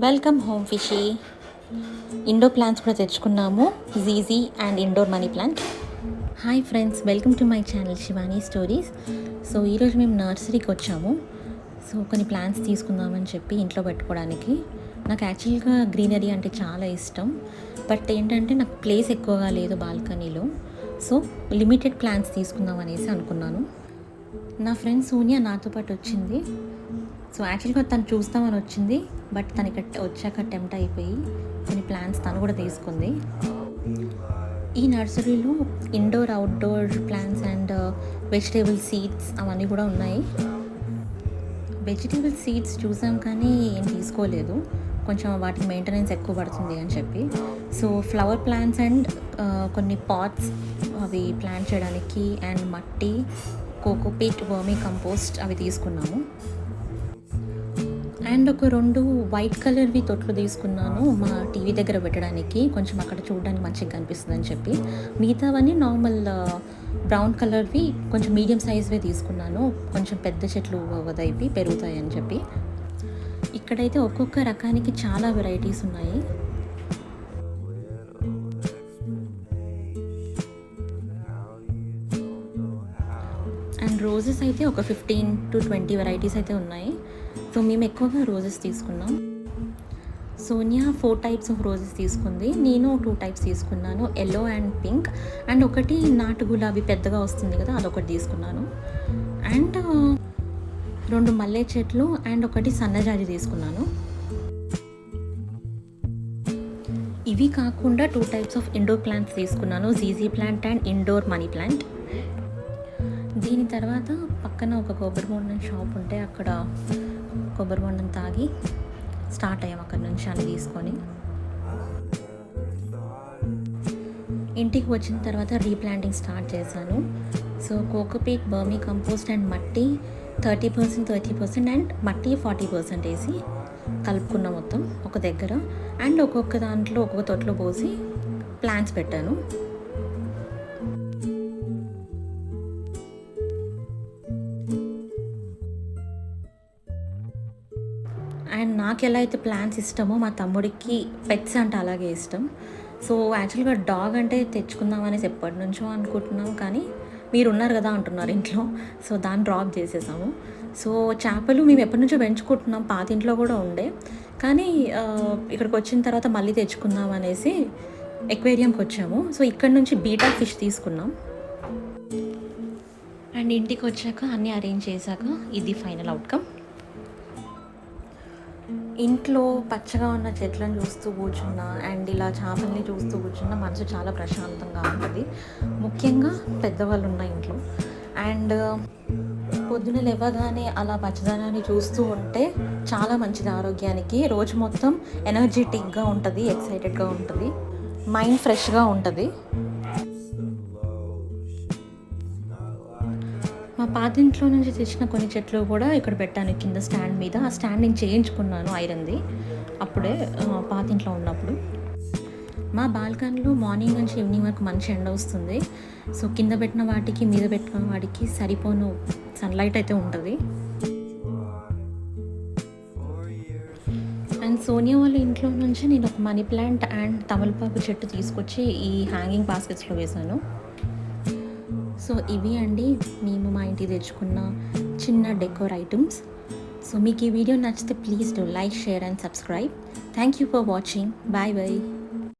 Welcome home Fishy. Indoor plants కూడా తెచ్చుకున్నాము, జీజీ and indoor money plant. Hi friends, welcome to my channel Shivani stories. So ఈరోజు మేము నర్సరీకి వచ్చాము. సో కొన్ని ప్లాంట్స్ తీసుకుందామని చెప్పి ఇంట్లో పెట్టుకోవడానికి. నాకు యాక్చువల్గా గ్రీనరీ అంటే చాలా ఇష్టం, బట్ ఏంటంటే నాకు ప్లేస్ ఎక్కువగా లేదు బాల్కనీలో. సో లిమిటెడ్ ప్లాంట్స్ తీసుకుందాం అనేసి అనుకున్నాను. నా ఫ్రెండ్ సోనియా నాతో పాటు వచ్చింది. సో యాక్చువల్గా తను చూస్తామని వచ్చింది, బట్ తను ఇక్కడ వచ్చాక టెంప్ట్ అయిపోయి కొన్ని ప్లాంట్స్ తను కూడా తీసుకుంది. ఈ నర్సరీలో indoor outdoor plants and vegetable seeds అవన్నీ కూడా ఉన్నాయి. వెజిటేబుల్ సీడ్స్ చూసాం కానీ ఏం తీసుకోలేదు, కొంచెం వాటికి మెయింటెనెన్స్ ఎక్కువ పడుతుంది అని చెప్పి. సో ఫ్లవర్ ప్లాంట్స్ అండ్ కొన్ని పాట్స్ అవి ప్లాంట్ చేయడానికి అండ్ మట్టి, కోకోపీట్, వర్మీ కంపోస్ట్ అవి తీసుకున్నాము. అండ్ ఒక 2 వైట్ కలర్వి తొట్లు తీసుకున్నాను మా టీవీ దగ్గర పెట్టడానికి, కొంచెం అక్కడ చూడడానికి మంచిగా కనిపిస్తుంది అని చెప్పి. మిగతావన్నీ నార్మల్ బ్రౌన్ కలర్వి కొంచెం మీడియం సైజ్వే తీసుకున్నాను, కొంచెం పెద్ద చెట్లు వదైవి పెరుగుతాయి అని చెప్పి. ఇక్కడైతే ఒక్కొక్క రకానికి చాలా వెరైటీస్ ఉన్నాయి. అండ్ రోజెస్ అయితే ఒక 15 to 20 వెరైటీస్ అయితే ఉన్నాయి. సో మేము ఎక్కువగా రోజెస్ తీసుకున్నాం. సోనియా 4 టైప్స్ ఆఫ్ రోజెస్ తీసుకుంది, నేను 2 టైప్స్ తీసుకున్నాను, ఎల్లో అండ్ పింక్. అండ్ ఒకటి నాటు గులాబీ పెద్దగా వస్తుంది కదా, అదొకటి తీసుకున్నాను. అండ్ 2 మల్లె చెట్లు అండ్ ఒకటి సన్నజాజి తీసుకున్నాను. ఇవి కాకుండా 2 టైప్స్ ఆఫ్ ఇండోర్ ప్లాంట్స్ తీసుకున్నాను, జీజీ plant and indoor money plant. దీని తర్వాత పక్కన ఒక కొబ్బరి బొండం షాప్ ఉంటే అక్కడ కొబ్బరి బొండం తాగి స్టార్ట్ అయ్యాం అక్కడ నుంచి అన్ని తీసుకొని. ఇంటికి వచ్చిన తర్వాత రీప్లాంటింగ్ స్టార్ట్ చేశాను. So cocopeat, vermi compost and మట్టి 30% అండ్ మట్టి 40% వేసి కలుపుకున్న మొత్తం ఒక దగ్గర. అండ్ ఒక్కొక్క దాంట్లో ఒక్కొక్క తొట్లో పోసి ప్లాంట్స్ పెట్టాను. అండ్ నాకు ఎలా అయితే ప్లాంట్స్ ఇష్టమో మా తమ్ముడికి పెట్స్ అంటే అలాగే ఇష్టం. సో యాక్చువల్గా డాగ్ అంటే తెచ్చుకుందాం అనేసి ఎప్పటి నుంచో అనుకుంటున్నాం, కానీ మీరు ఉన్నారు కదా అంటున్నారు ఇంట్లో, సో దాన్ని డ్రాప్ చేసేసాము. సో చేపలు మేము ఎప్పటి నుంచో పెంచుకుంటున్నాం, పాతింట్లో కూడా ఉండే, కానీ ఇక్కడికి వచ్చిన తర్వాత మళ్ళీ తెచ్చుకుందాం అనేసి ఎక్వేరియంకి వచ్చాము. సో ఇక్కడ నుంచి బీటా ఫిష్ తీసుకున్నాం. అండ్ ఇంటికి వచ్చాక అన్నీ అరేంజ్ చేశాక ఇది ఫైనల్ అవుట్కమ్. ఇంట్లో పచ్చగా ఉన్న చెట్లను చూస్తూ కూర్చున్నా అండ్ ఇలా చేపల్ని చూస్తూ కూర్చున్నా మనసు చాలా ప్రశాంతంగా ఉంటుంది, ముఖ్యంగా పెద్దవాళ్ళు ఉన్న ఇంట్లో. అండ్ పొద్దున లేవగానే అలా పచ్చదనాన్ని చూస్తూ ఉంటే చాలా మంచిది ఆరోగ్యానికి. రోజు మొత్తం ఎనర్జెటిక్గా ఉంటుంది, ఎక్సైటెడ్గా ఉంటుంది, మైండ్ ఫ్రెష్గా ఉంటుంది. మా పాతింట్లో నుంచి తెచ్చిన కొన్ని చెట్లు కూడా ఇక్కడ పెట్టాను కింద స్టాండ్ మీద. ఆ స్టాండ్ నేను చేయించుకున్నాను ఐరన్ది అప్పుడే పాతింట్లో ఉన్నప్పుడు. మా బాల్కనీలో మార్నింగ్ నుంచి ఈవినింగ్ వరకు మంచి ఎండ వస్తుంది. సో కింద పెట్టిన వాటికి మీద పెట్టిన వాటికి సరిపోను సన్లైట్ అయితే ఉంటుంది. అండ్ సోనియా వాళ్ళ ఇంట్లో నుంచి నేను ఒక మనీ ప్లాంట్ అండ్ తమలపాకు చెట్టు తీసుకొచ్చి ఈ హ్యాంగింగ్ బాస్కెట్స్లో వేశాను. సో ఇవి అండి మేము మా ఇంటికి తెచ్చుకున్న చిన్న డెకోర్ ఐటమ్స్. సో మీకు ఈ వీడియో నచ్చితే please do like, share and subscribe. Thank you for watching. Bye bye.